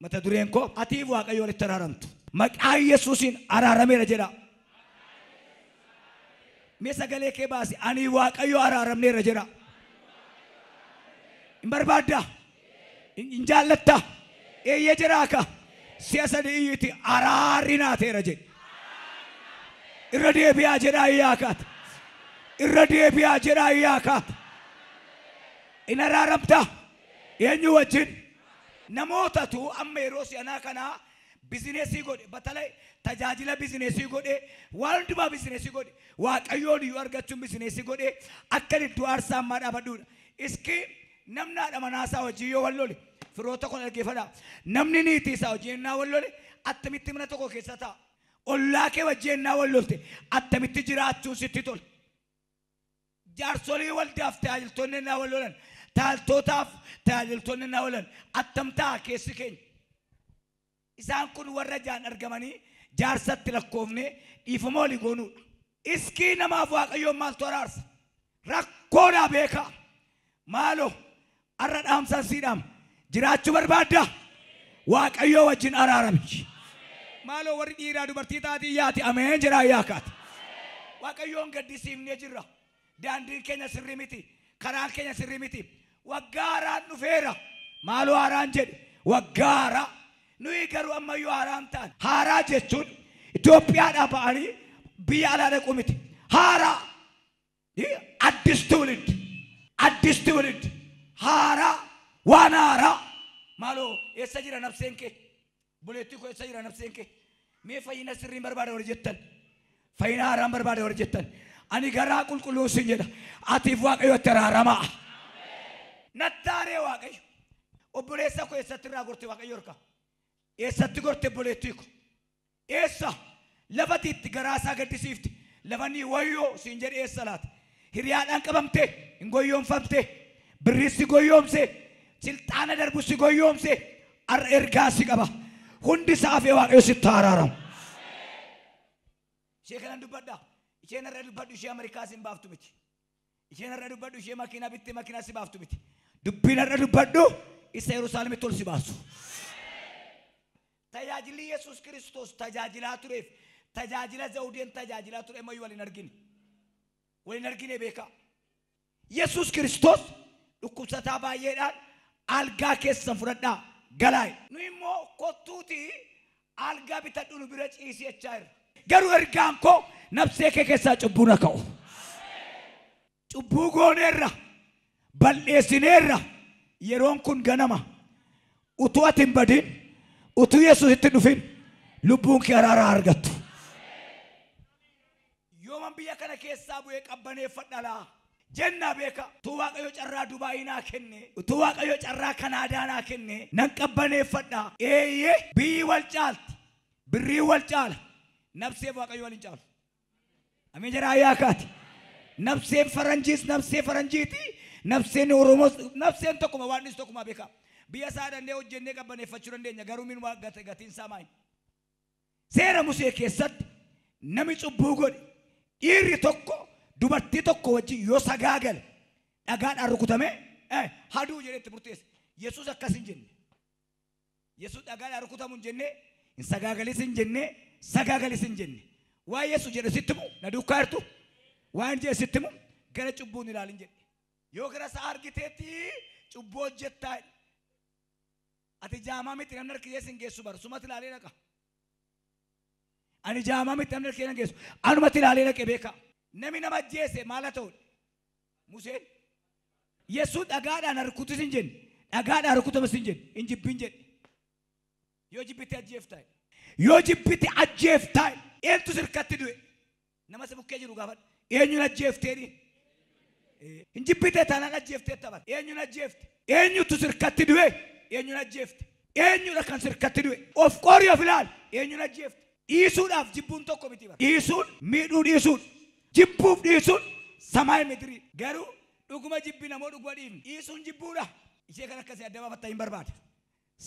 mata dureen koo atiif waaqayyo walitti araaramtu maqaa Yesuusin araarameera jedha. Mee sagalee kee baasi ani waaqayyo araaramneera jedha. In barbaadda in jaallatta eeyyee jiraaka si'a sadii iyyiti araarinaateera jedhe. Irra deebi'aa jedhaa iyyaakaata. Irra deebi'aa jedhaa iyyaakaata. In araaramta eenyu wajjin namootatu amma yeroo si'anaa kanaa bizineesii godhe batalay tajaajila bizineesii godhe waan hundumaa bizineesii godhe waaqayyoon iyyuu argachuun bizineesii godhe akka iddoo aarsaa ammaa dhaabadhuudha. Iski namni haadha manaasaa wajjin yoo wal lole firoota kun dhaggeeffadhaa namni niitii isaa wajjin innaa wal lole attamitti mana tokko keessa ta'a. Ollaa kee wajjin innaa wal lolte attamitti jiraachuun sitti tola. Jaarsolii waldaaf tajaajiltoonni innaa wal lolan taaltootaaf tajaajiltoonni innaa wal lolan attamtaa keessi keenya. Isaan kun warra jaan argamanii jaarsatti lakkoofne dhiifama walii goonuudha. Iskii namaaf waaqayyoon maaltu araarsa? Rakkoodhaa beekaa. Maaloo arra dhaamsaan siidhaam jiraachuu barbaadda waaqayyoo wajjin araarami. Maaloo warri dhiiraa dubartii taatii yaati ameen jedhaa iyyaakaati. Waaqayyoon gaddisiifnee jirra. Daandiin keenya sirrii miti. Karaan keenya sirrii miti. Waggaa haaraan dhufeera. Maaloo haaraan jedhe waggaa haaraa. Nuyi garuu ammayyuu haaraan ta'an. Haaraa jechuun Itoophiyaadhaa ba'anii biyya alaa dhaqu miti. Haaraa addis tuulid addis tuulid haaraa waan haaraa. Maaloo eessa jira nafseen kee? Buleettii koo eessa jira nafseen kee? Mee fayyina sirriin barbaada warri jettan? Fayyina haaraan barbaada warri jettan? Ani garaa qulqulluu sin jedha. Atiif waaqayyotti araaramaa. Nattaaree waaqayyo. Obboleessa koo eessatti irraa gorte waaqayyo harka? Eessatti gorte buleettii koo? Eessa? Lafatiitti garaasaa gaddisiifti. Lafanii wayyoo sin jedhe eessa laata? Hiriyaadhaan qabamte hin goyyoomfamte. Birriisi goyyoomse. Silxaana darbu si goyyoomse. Arra ergaa si qaba. Hundi saafee waaqayyo sitti araaramu. Ishee kanan dubbadhaa. Isheen irra dubbadhu ishee Ameerikaa sin baaftu miti. Isheen irra dubbadhu ishee makiinaa bittee makiinaa si baaftu miti. Dubbiin irra dubbadhu isa Yerusaalemitti ol si baasu. Tajaajilli Yesuus Kiristoos tajaajilaa tureef tajaajila Zawudeen tajaajilaa ture mayyuu waliin argine. Waliin argine beekaa. Yesuus Kiristoos dhukkubsataa baay'eedhaan algaa keessan fudhadhaa galaa'e. Nu immoo kottuutii algaa bitadhu nu bira ciisii jechaa jirra. Garuu ergaan koo nafsee kee keessaa cubbuu na ka'u. Cubbuu gooneerra balleessineerra yeroon kun ganama utuu ati hin badin utuu Yesuus itti dhufin lubbuun kee araaraa argattu. Yooman biyya kana keessaa bu'ee qabbaneeffadha laa jenna beeka. Utuu waaqayyo carraa Dubaayii naa kenne utuu waaqayyo carraa Kanaadaa naa kenne nan qabbaneeffadha. Eeyyee biyyi wal caalti birrii wal caala. Nafsee waaqayyo waliin caalu. Ameen jedhaa iyyaakaati. Nafseen faranjiis nafsee faranjiiti. Nafseen Oromoos nafseen tokkuma waan dhis tokkuma beeka. Biyya isaa dandee hojjennee qabbaneeffachuu dandeenya garuu min waa gatiin isaa maali? Seera Musee keessatti nami cubbuu godhe dhiirri tokko dubartii tokko wajjin yoo sagaagale dhagaadhaan rukutame haduu jedhetti murteesse. Yesuus akkas hin jenne. Yesuus dhagaadhaan rukutamu hin jenne hin sagaagalis hin jenne sagaagalis hin jenne. Waa Yesuus jedhe sitti mu na duukaa jirtu waan jedhe sitti mu gara cubbuun ilaalin jedhe. Yoo gara isaa argiteetti cubbuu hojjettaa ati jaamaa miti namni harkisee sin geessu bar sumatti ilaalee dhaqa. Ani jaamaa miti namni harkisee sin geessu anumatti ilaalee dhaqe beeka. Nami nama ajjeese maal haa ta'u? Museen Yesuus dhagaadhaan rukutus hin jenne dhagaadhaan rukutamas hin jenne hin jibbin jedhe. Yoo jibbite ajjeeftaa yoo jibbite ajjeeftaa eentu sirkatti du'e nama si bukkee jiru gaafadha. Eenyuun ajjeefteeni? Hin jibbite taanaan ajjeeftee taphat. Eenyuun ajjeefte? Eenyutu sirkatti du'e? Eenyuun ajjeefte? Eenyudha kan sirkatti du'e? Of qorii of ilaali. Eenyuun ajjeefte? Dhiisuudhaaf jibbuun tokko miti bara. Dhiisuun miidhuu dhiisuun jibbuuf dhiisuun samaay mitirii. Garuu dhuguma jibbi namoo dhuguma dhiifni. Dhiisuun jibbuudha. Ishee kan akkasii adda baafatta hin barbaade.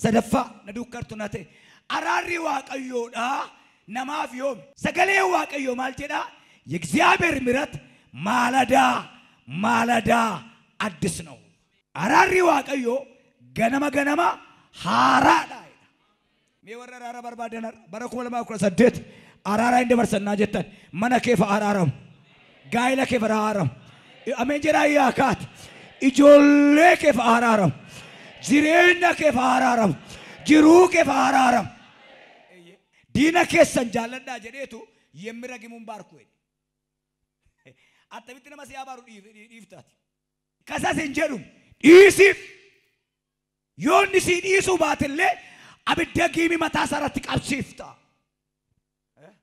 Sadaffaa na duukartu na ta'e. Araarri waaqayyoodhaa namaaf yoomi? Sagalee waaqayyoo maal jedhaa? የእግዚአብሔር ምሕረት ማለዳ ማለዳ አዲስ ነው። አራሪ ዋቀዮ ገነማ ገነማ ሃራዳ mee warra araara barbaadan bara 2018 araara hin dabarsannaa jettan mana kee fa araaramu gaa'ela kee fa araaramu ameen jedhaa yaakaat ijoollee kee fa araaramu jireenya kee fa araaramu jiruu kee fa araaramu diina keessan jaalladhaa jedheetu yemmira gimuun baarku attamitti nama si abaaru dhiiftaati kasas hin jedhu dhiisiif yoonni si dhiisuu baatillee abidda giimi mataa isaarratti qabsiifta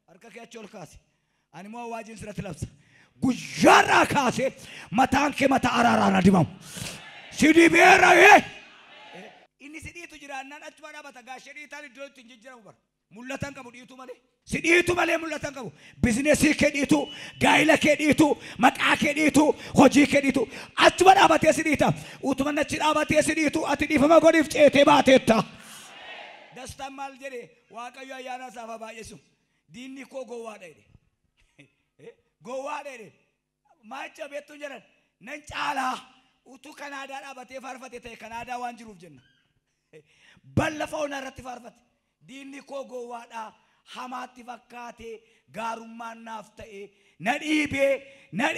harka kee achi ol kaase ani moo waajiin sirratti labsa guyyaarraa kaase mataan kee mataa araaraan adibamu si dibeera inni si dhiitu jiraannaan achuma dhaabata gaashee dhiitaan iddoo itti hin jijjiiramu bara mul'atan qabu dhiitu malee si dhiitu malee mul'atan qabu bizineesii kee dhiitu gaa'ila kee dhiitu maqaa kee dhiitu hojii kee dhiitu achuma dhaabatee si dhiita utuma nachi dhaabatee si dhiitu ati dhiifama godhiif ceetee baateetta dastaan maal jedhe waaqayyo ayyaana isaaf baay'eessu diinni koo gowwaadha jedhe gowwaadha jedhe maacha beektu jedhan nan caalaa utuu kanaadaa dhaabatee faarfate ta'e kanaadaa waan jiruuf jenna ballafa onaa irratti faarfate diinni koo gowwaadha hamaatti fakkaate gaarummaan naaf ta'e na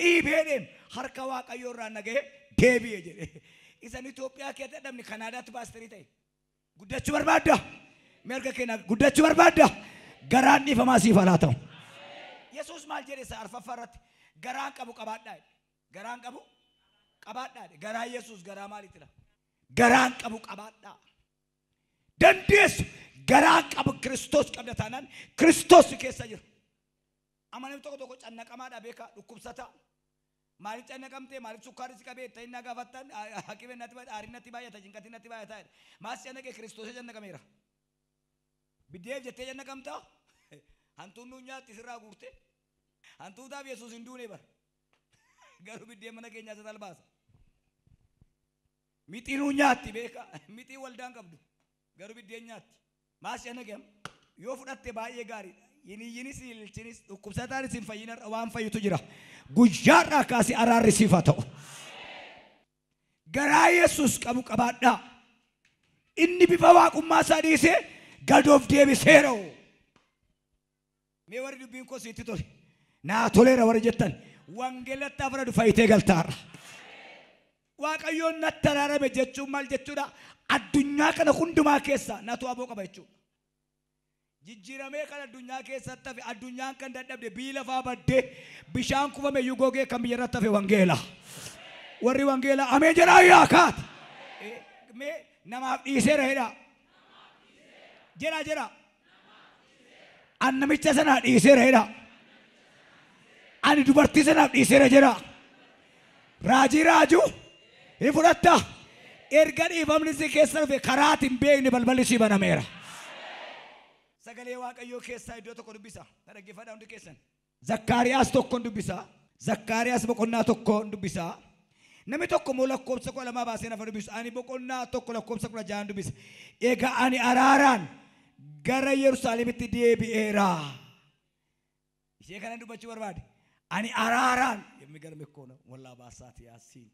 dhiibee harka waaqayyo irraa nagee deebi'e jedhe isan Itoophiyaa keessatti dhabni kanaadaatti paasterii ta'e guddachuu barbaadda merga keenya guddachuu barbaadda garaan dhiifamaa siif haa ta'u Yesuus maal jedhe isa arfaffaa irratti garaan qabu qabaadhaa garaan qabu qabaadhaa garaa Yesuus garaa maalitti dha garaan qabu qabaadhaa dandeessu garaan qabu Kiristoos qabda taanaan Kiristoos keessa jira amanamni tokko cannaqamaadha beeka dhukkubsata maaliif cannaqamtee maaliif sukkaari si qabee ta'inna gaafattan haqibeen natti baay'ata aarin natti baay'ata jinqatiin natti baay'ata maas cannaqee Kiristoos cannaqameera biddeef jettee cannaqamtaa hantuun nu nyaatti sirraa guurte hantuutaaf Yesuus hin duune bara garuu biddeen mana keenyaa isa talbaasa mixii nu nyaatti beeka mixii waldaan qabdu garuu biddeen nyaatti maas cannaqeem yoo fudhatte baay'ee gaariidha yinis ilchinis dhukkubsataan isin fayyina waan fayyitu jira guyyaarraa kaasee araarri siif haa ta'u garaa Yesuus qabu qabaadhaa inni bifa waaqummaa isaa dhiisee gadoof deebiseera mee warri dubbiin koo sitti tole naa toleera warri jettan wangeelatti afra dhufayitee galtaarra waaqayyoon natti araarame jechuun maal jechuudha addunyaa kana hundumaa keessa natu aboo qaba jechuudha jijjiiramee kan addunyaa keessatti hafe addunyaan kan dadhabde bii lafaa baddee bishaan kufame yugogee kan biyya irratti hafe wangeela warri wangeela ameen jedhaa yaakaat mee namaaf dhiiseera jedha an namicha sanaa dhiiseera jedha ani dubartii sanaaf dhiiseera jedha raajii raajuu hin fudhatta erga dhiifamni si keessa dhufe karaatiin beekni balballi si banameera sagalee waaqayyoo keessaa iddoo tokko dubbisa dhaggeeffadhaa hundi keessan Zakkaariyaas tokkoon dubbisa Zakkaariyaas boqonnaa tokkoon dubbisa namni tokko moo lakkoobsa 2 baasee nafa dubbisa ani boqonnaa tokko lakkoobsa 16 dubbisa egaa ani araaraan gara Yerusaalemitti deebi'eera ishee kana dubbachuu barbaade ani araaraan የሚገርም እኮ ነው ወላ ባሳት ያሲን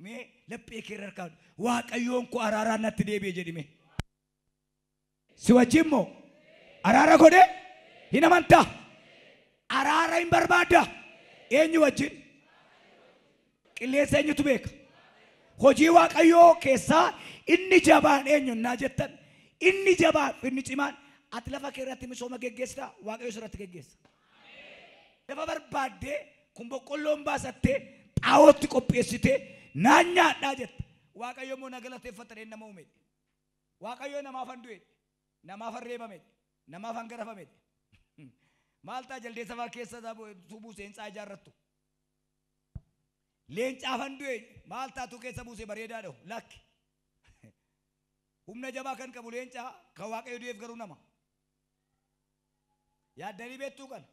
mee laphee kee irraa waaqayyoon koo araaraan natti deebi'e jedhime si wajjin moo araara godhe hin amantaa araara hin barbaadda eenyu wajjin qilleensa eenyutu beeka hojii waaqayyoo keessaa inni jabaan eenyu naa jettan inni jabaan inni cimaan ati lafa kee irratti misooma geggeessita waaqayyo sirratti geggeessa lafa barbaaddee kun boqqolloon baasattee xaawootti qopheessitee naan nyaadhaa jetta waaqayyo moo na galateeffatanii nama uume waaqayyo namaaf han du'e namaaf han reebame namaaf han garafame maaltaa jaldeessa faa keessa tubuu seensaa ijaarrattu leencaaf han du'e maaltaa tu keessa buusee bareedaa dhahu lakki humna jabaa kan qabu leencaa kan waaqayyo du'eef garuu nama yaaddanii beektuu kan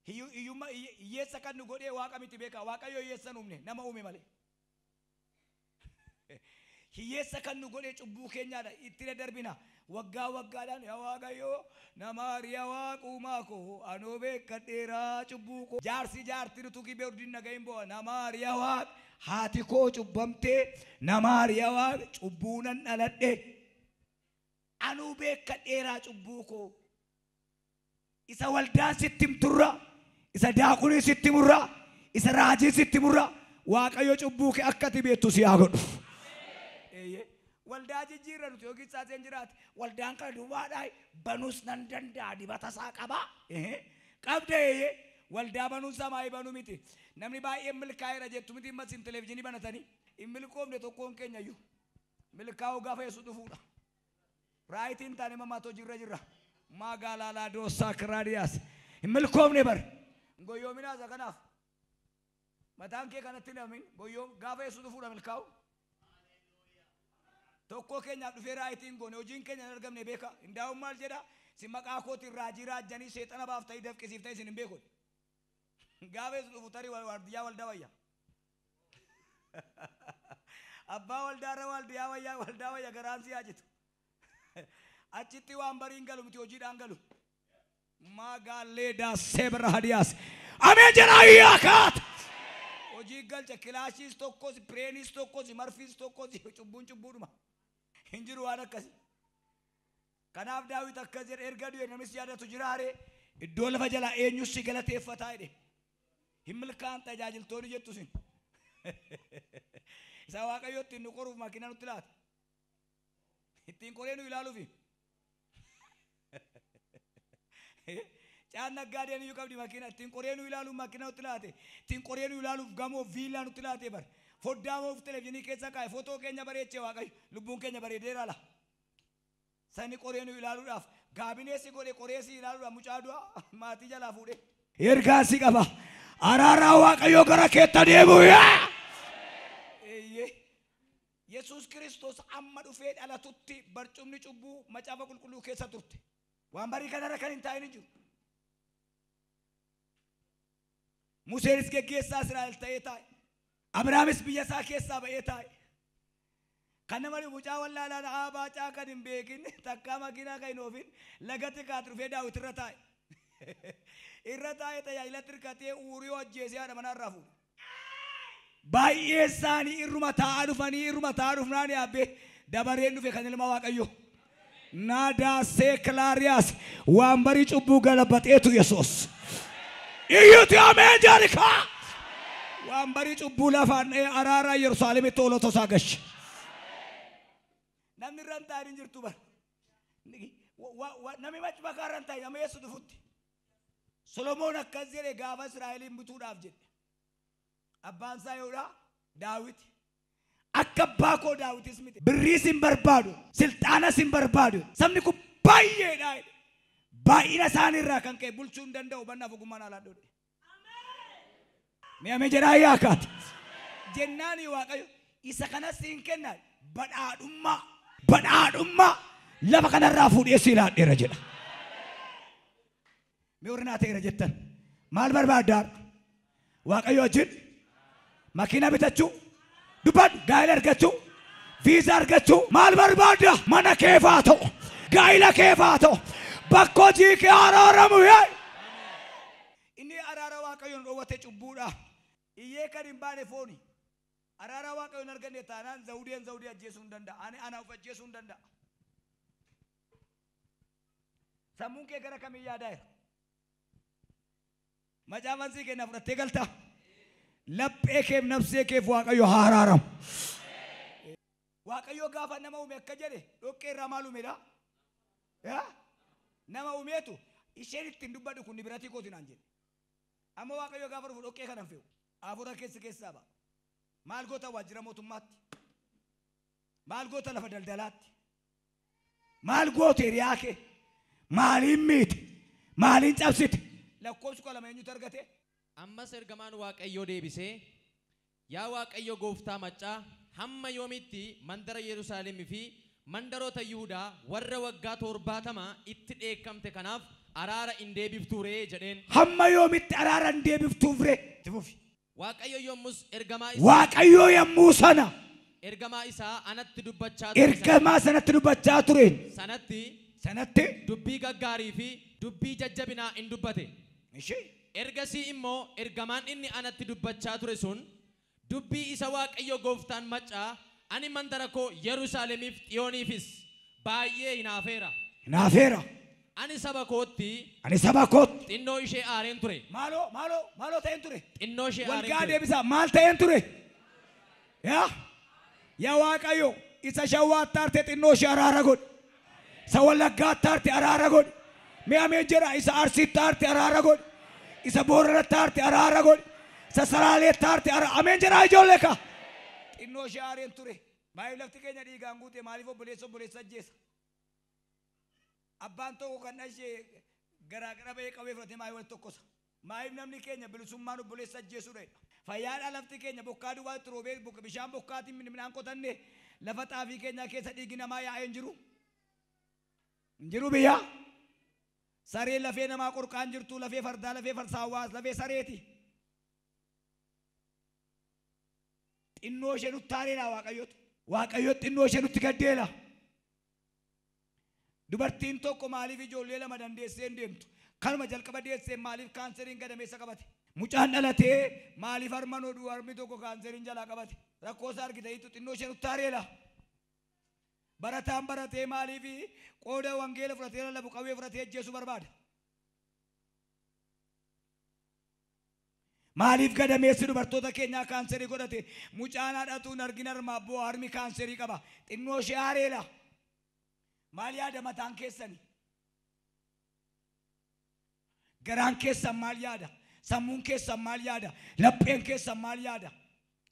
hiyyeessa kan nu godhee waaqa miti beeka waaqayyo hiyyeessa nu uumne nama uume malee hiyyeessa kan nu godhee cubbuu keenyaadha itti darbina waggaa waggaadhaan yaa waaqayyo nama ariyaa waaqumaa koo anoo beekadheeraa cubbuu koo jaarsi jaartii nutu kibee urdiin nagayin bo'aa nama ariyaa waaq haati koo cubbamtee nama ariyaa waaq cubbuunan dhaladhe anuu beeka dheeraa cubbuu koo isa waldaan sitti himturra isa daaqunii sitti murra isa raajii sitti murra waaqayyo cubbuu kee akkati beektu si haa godhu. Waldaa jijjiirra nuti yookiin saateen jiraate waldaan kana duwwaadhaa banuus nan danda'a dibata isaa qaba. Qabdee waldaa banuun samaayii banuu miti. Namni baay'een milkaa'eera jettu miti masin televizyinii banatanii hin milkoomne tokkoon keenya iyyuu milkaa'uu gaafa yesu dhufuudha. Raayitiin taane mamaatoo jirra magaalaa Laadoosaa Kiraadiyaas hin milkoomne bar goyyoominaasa kanaaf mataan kee kanatti namin goyyoom gaafa yesu dhufuudha milkaa'u. Tokko keenyaaf dhufee raayitiin goone hojiin keenya hin argamne beeka. Hindaa'uun maal jedha si maqaa kootiin raajii raajjanii seexana baaftanii dafqisiiftanii isin hin beekne. Gaafa yesu dhufu tarii waardiyyaa waldaa wayya. Abbaa waldaarra waldaa wayya garaan si haajitu. Achitti waan bariin galu miti hojiidhaan galu. Magaalee daasee bira hadiyaas. Ameen jedhaa iyyaakaat. Hojii galcha kilaashiis tokkos pireeniis tokkos marfiis tokkos cubbuudhuma. Hin jiru waan akkasii. Kanaaf Daawit akkas jedhe erga du'e namis yaadatu jiraare iddoo lafa jalaa eenyus si galateeffataa jedhe. Hin milkaan tajaajiltoonni jettu sin. Isa waaqayyootti nu qoruuf makiina nutti laata. Ittiin qoree nu ilaaluufi. Caan naggaadeen iyyuu qabdi makiina ittiin qoree nu ilaaluuf makiina nutti laate. Ittiin qoree nu ilaaluuf gamoo viillaa nutti laate bar. Foddaa moof televizyinii keessa kaa'e footoo keenya bareechee waaqayyo lubbuun keenya bareedeera la. Sani qoree nu ilaaluudhaaf gaabineessi godhe qoreessi ilaaluudhaaf mucaa du'a maatii jalaa fuudhe. Ergaan si qaba. Araaraa waaqayyo gara keetta deebi'u yaa. Yesus Kristos amma dhufee dhalatutti barcumni cubbuu macaafa qulqulluu keessa turte. Waan barii kanarra kan hin taa'in jiru. Museenis geggeessaa Israa'el ta'ee taa'e. Abrahaamis biyya isaa keessaa ba'ee taa'e. Kan nama mucaa wallaalaan abaacaa kan hin beekin takkaa makiinaa kan hin oofin lagatti kaatu dhufee Daawit irra taa'e. Irra taa'ee tajaajilatti hirkatee uurii hojjeesee haadha manaa fuudhe. Baay'ee isaanii irruma taa'aa dhufanii irruma taa'aa dhufnaan yaabbe dabareen dhufe kan ilma waaqayyo. Naadaa seeklaariyaas waan barii cubbuu galabateetu Yesuus. Iyyuuti ameen jaarikaa. Waan barii cubbuu lafaan araaraa Yerusaalemitti oolota isaa gashi. Namni irraan taa'in jirtu bar. Namni machi bakka irraan taa'in amma Yesuus dhufutti. Solomoon akkas jedhe gaafa Israa'eliin bituudhaaf jedhe. Abbaan isaa yoodha Daawit. Akka abbaa koo Daawitis miti. Birriis hin barbaadu. Silxaanas hin barbaadu. Sabni kun baay'eedha. Baay'ina isaaniirraa kan ka'e bulchuu hin danda'u bannaaf ogummaan alaa dhoodhe. Mee ameen jedhaa yaakaati. Jennaani waaqayyo isa kanas hin kennaa badhaadhummaa lafa kanarraa fuudhee si ilaadheera jedha. Mee warri naa ta'eera jettan maal barbaaddaa? Waaqayyo wajjin makiina bitachuu dubbadhu gaa'ila argachuu viizaa argachuu maal barbaadda? Mana keefaa ta'u gaa'ila keefaa ta'u bakka hojii kee araaramu inni araara waaqayyoon dhoowwate cubbuudha. Iyyee kan hin baane fooni araara waaqayyoon arganne taanaan zawudii ajjeesuu hin danda'a. Ana of ajjeesuu hin danda'a. Sammuun kee gara kamii yaadaa jira? Macaafaan sii kenna fudhattee galtaa? Laphee keef nafsee keef waaqayyo haa araaramu. Waaqayyo gaafa nama uume akka jedhe dhoqqee irraa maal uumedha? Nama uumeetu isheen ittiin dubbadhu kun biratii kooti naan jedhe. Amma waaqayyo gaafa dhufu dhoqqee kanan fe'u hafuura keessaa ba'a. Maal goota waajjira mootummaatti? Maal goota lafa daldalaatti? Maal goote hiriyaa kee? Maaliin miite? Maaliin cabsite? Lakkoofsi koo lama eenyutu argate? Ammas ergamaan waaqayyoo deebisee yaa waaqayyo gooftaa maccaa hamma yoomitti mandara Yerusaalemii fi mandaroota Yihuudaa warra waggaa 70 itti dheekkamte kanaaf araara hin deebiftuure jedheen. Hamma yoomitti araara hin deebiftuure? Waaqayyo yommus ergamaa isaa waaqayyo yommuu sana ergamaa isaa anatti dubbachaa ture. Ergamaa sanatti dubbachaa ture. Sanatti dubbii gaggaarii fi dubbii jajjabinaa hin dubbate. Ergasii immoo ergamaan inni anatti dubbachaa ture sun dubbii isa waaqayyo gooftaan maccaa ani mandara koo Yerusaalemiif Xiyooniifis baay'ee hinaafeera. Hinaafeera. Ani saba kootti Ani saba kootti. xinnoo ishee aareen ture. Maaloo ta'een ture. Xinnoo ishee aareen Walgaa ture. deebisaa maal ta'een ture. Yaa Waaqayyo isa Shawwaatti aarte xinnoo ishee araara godhi. Isa Wallaggaatti aarte araara godhi. Mee ameen jedha isa Arsiitti aarte araara godhi. Isa Booranatti aarte araara godhi. Isa Salaaleetti aarte araara. Ameen jedha ijoollee ka. Xinnoo ishee aareen ture. Maaliif lafti keenya dhiigaan guute maaliif obboleessa ajjeesa. Abbaan tokko kan ishee garaa gara ba'ee qabee fudhatee maayii walitti tokkosa. Maayii namni keenya bilisummaan obboleessa ajjeesudha. Fayyaadhaa lafti keenya bokkaa duwwaa itti roobee bishaan bokkaatiin midhaan qotanne lafa xaafii keenyaa keessa dhiigi namaa yaa'ee hin jiru. Hin jiru biyya. Sareen lafee namaa qorqaan jirtu lafee fardaa lafee farsaawwaas lafee sareeti. Xinnoo ishee nutti taaneedha Waaqayyotu. Waaqayyotu xinnoo ishee nutti gaddeela. Dubartiin tokko maaliif ijoollee lama dandeessee hin deemtu? Kanuma jalqaba deessee maaliif kaanseriin gadameessa qabate? Mucaan dhalatee maaliif harma noduu harmi tokko kaanseriin jalaa qabate? Rakkoo isaa argitaniitu xinnoo ishee nutti taaneedha. Barataan baratee maaliif qooda wangeela fudhatee lallabu qawwee fudhatee ajjeesuu barbaada? Maaliif gadameessi dubartoota keenyaa kaanserii godhate? Mucaan haadhatuun argina harmaa boo harmi kaanserii qaba. Xinnoo ishee aareela. Maal yaada mataan keessani? Garaan keessan maal yaada? Sammuun keessan maal yaada? Lapheen keessan maal yaada?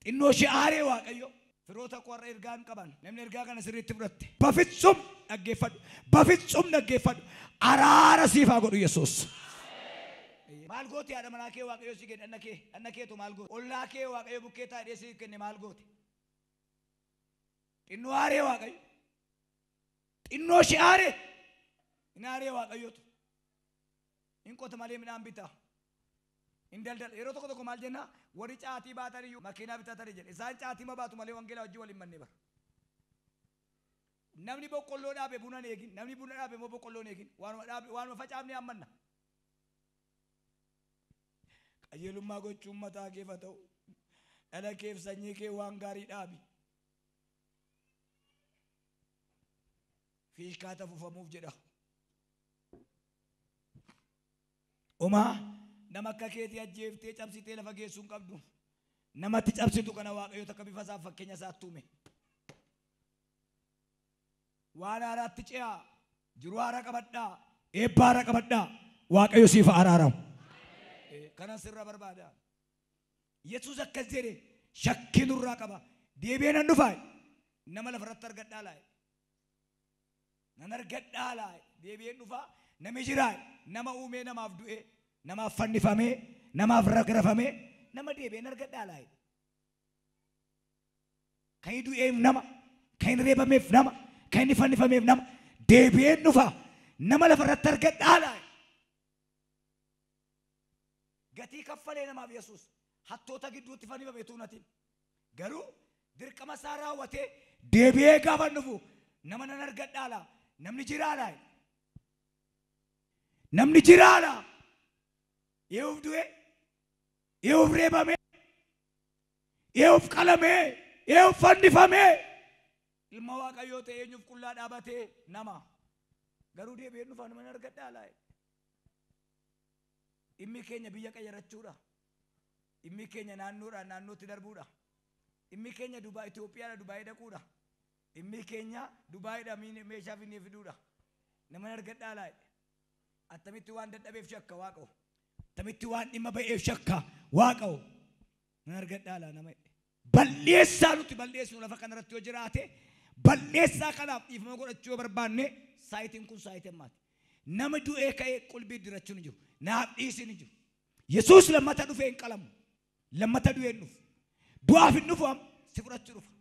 Xinnoo ishee aaree Waaqayyo. Firoota qorra ergaan qaban namni ergaa kana sirriitti fudhatte. Bafitsum dhaggeeffadhu. Bafitsum dhaggeeffadhu. Araara siif haa godhu Yesuus. Maal gooti haadha manaa kee Waaqayyo si kenne dhanna keetu maal gooti? Ollaa kee Waaqayyo bukkee taa'ee si kenne maal gooti? Xinnoo aaree Waaqayyo. Xinnoo ishee aaree. Hin aaree Waaqayyotu. Hin qota malee midhaan bitaa. Hin daldala. Yeroo tokko tokko maal jenna? Warri caatii baatan iyyuu makiinaa bitatanii jedhe. Isaan caatii ma baatu malee wangeelaa wajjin waliin mannee bara. Namni boqqolloo dhaabe buna hin eegin. Namni buna dhaabe immoo boqqolloo hin eegin. Waanuma facaafne hammanna. Qajeelummaa gochuun mataa keef haa ta'u. Dhala keef sanyii kee waan gaarii dhaabi. Fiishkaa tafuufamuuf jedha. Omaa nama akka keetii ajjeeftee cabsitee lafa geessuu hin qabdu. Namatti cabsitu kana Waaqayyoota akka bifa isaa fakkeenya isaatti uume. Waan haaraatti ce'aa. Jiruu haaraa qabadhaa. Eebba haaraa qabadhaa. Waaqayyo siif araaramu. Kanan sirra barbaada. Yesuus akkas jedhe shakkii nurraa qaba. Deebi'ee nan dhufaa. Nama lafarratti argadhaa laa'e. Nan argadhaa laa'e. Deebi'een dhufaa. Nami jiraa. Nama uumee namaaf du'ee. Namaaf fannifamee. Namaaf ragrafamee. Nama deebi'een argadhaa laa'e. Kan inni du'eef nama. Kan inni reebameef nama. Kan inni fannifameef nama. Deebi'een dhufaa. Nama lafarratti argadhaa laa'e. Gatii kaffalee namaaf Yesuus hattoota gidduutti fannifame tuunatiin garuu dirqama isaa raawwatee deebi'ee gaafa dhufu nama nan argadhaa laa namni jiraadhaa namni jiraadhaa ee'uuf du'e ee'uuf reebamee ee'uuf qalamee ee'uuf fannifamee ilma Waaqayyoo ta'e eenyuuf qullaa dhaabatee nama garuu deebi'ee dhufa nama nan argadhaa laa. Dhimmi keenya biyya qayyarachuudha. Dhimmi keenya naannoodhaa naannootti darbuudha. Dhimmi keenya Itoophiyaadha Dubaayii dhaquudha. Dhimmi keenya Dubaayiidha meeshaa finnee fiduudha. Nama argadhaa laa'e. Attamitti waan dadhabeef shakka Waaqayyo. Attamitti waan dhimma ba'eef shakka Waaqayyo. Nama argadhaa laa nama. Balleessaa nuti balleessinu lafa kanarratti yoo jiraate balleessaa kanaaf dhiifama godhachuu yoo barbaanne saayitiin kun saayitii ammaati. Nama du'ee ka'ee qulbii dirachuun jiru. Naaf dhiisin jiru. Yesuus lammata dhufee hin qalamu. Lammata du'ee hin dhufu. Du'aaf hin dhufu si fudhachuu dhufa.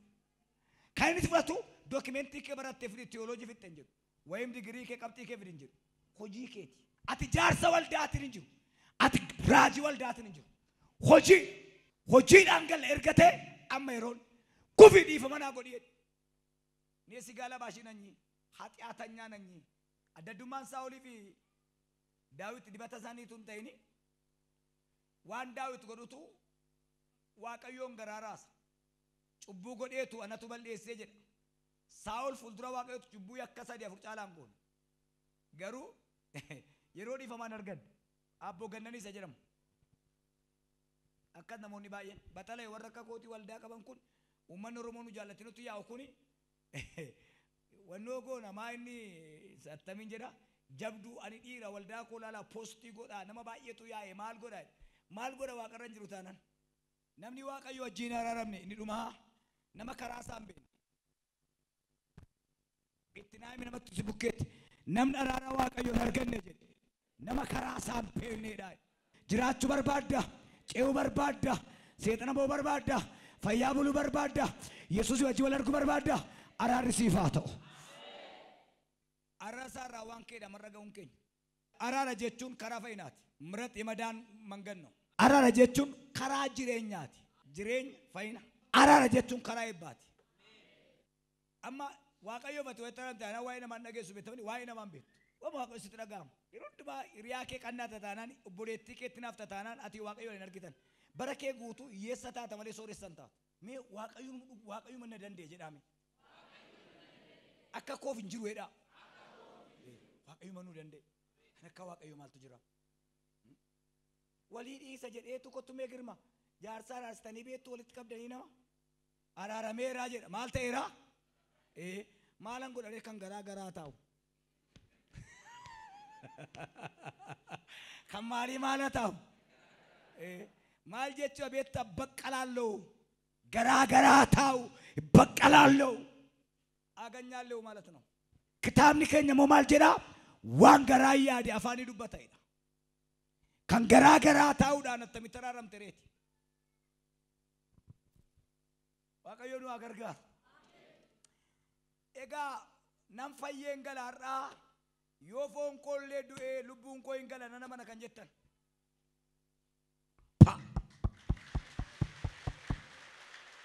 Kan inni si fudhatu dookimentii kee barattee fidi teoloojii fixxee hin jiru. Wayim digirii kee qabxii kee fidi hin jiru. Hojii keeti. Ati jaarsa waldaatiin hin jiru. Ati raajii waldaatiin hin jiru. Hojiidhaan galla ergatee amma yeroon kufii dhiifama naa godhi jedhe. Neessi gaala baashii nanyi. Haxiyaatanyaa nanyi. Addaddummaan Saa'olii fi Daawit dibata isaaniitu hin ta'ini waan Daawit godhutu Waaqayyoon garaa raasa. Cubbuu godheetu anatu balleessee jedha. Saa'ol fuuldura waaqayyootti cubbuu yakka sadii afur caalaan goone. Garuu yeroo dhiifamaan argan abboo gannanii isa jedhamu. Akka namoonni baay'een batalee warra akka kootii waldaa qaban kun uummanni Oromoo nu jaallatinutti yaa'u kuni wannoo goona maa inni sattamiin jedha jabduu ani dhiira waldaa koo laalaa poostii godhaa nama baay'eetu yaa'e maal godha waaqarra jiru taanan namni waaqayyo wajjin araaramne inni dhumaa nama karaa isaan beekne itti naami namatti si bukkeetti namni araara waaqayyoon arganne jedhe nama karaa isaan beekneedha jiraachuu barbaadda ce'uu barbaadda seexana boo barbaadda fayyaa buluu barbaadda Yesuus wajjin wal arguu barbaadda araarri siif haa ta'u. Araara isaarraa waan keedha marra ga'uun keenya. Araara jechuun karaa fayyinaati. Miratti madaan manganno. Araara jechuun karaa jireenyaati. Jireenya fayyina. Araara jechuun karaa eebbaati. Amma waaqayyo batu wayitaran taanaan waa'ee namaan dhageessu beektamani waa'ee namaan beektu. Waan waaqayyo sitti dhaga'amu. Yeroo hundumaa hiriyaa kee qannaa tataanaan obboleettii keetti naaf tataanaan ati waaqayyo hin argitan. Bara kee guutuu hiyyeessa taata malee sooressan taatu. Mee waaqayyo manna danda'e jedhame. Akka koof hin jiru jedhaa. Waaqayyo manuu danda'e. Kan akka waaqayyo maaltu jira? Walii dhiisa jedheetu kottumee girma. Jaarsaa raastanii beektu walitti qabdanii nama. Araarameeraa jedha. Maal ta'eeraa? Maalan godhanii kan garaa taa'u. Kan maalii maala taa'u? Maal jechuudha beektaa baqqalaalloo. Garaa taa'u. Baqqalaalloo. Aganyaallee ማለት ነው. Kitaabni keenya moo maal jedhaa? Waan garaa yaade afaanii dubbata'edha. Kan garaa taa'uudhaan attamitti araaramte reeti. Waaqayyo nu gargaaru. Egaa nam fayyeen galaarraa yoo foon koollee du'ee lubbuun koo hin gala nana mana kan jettan.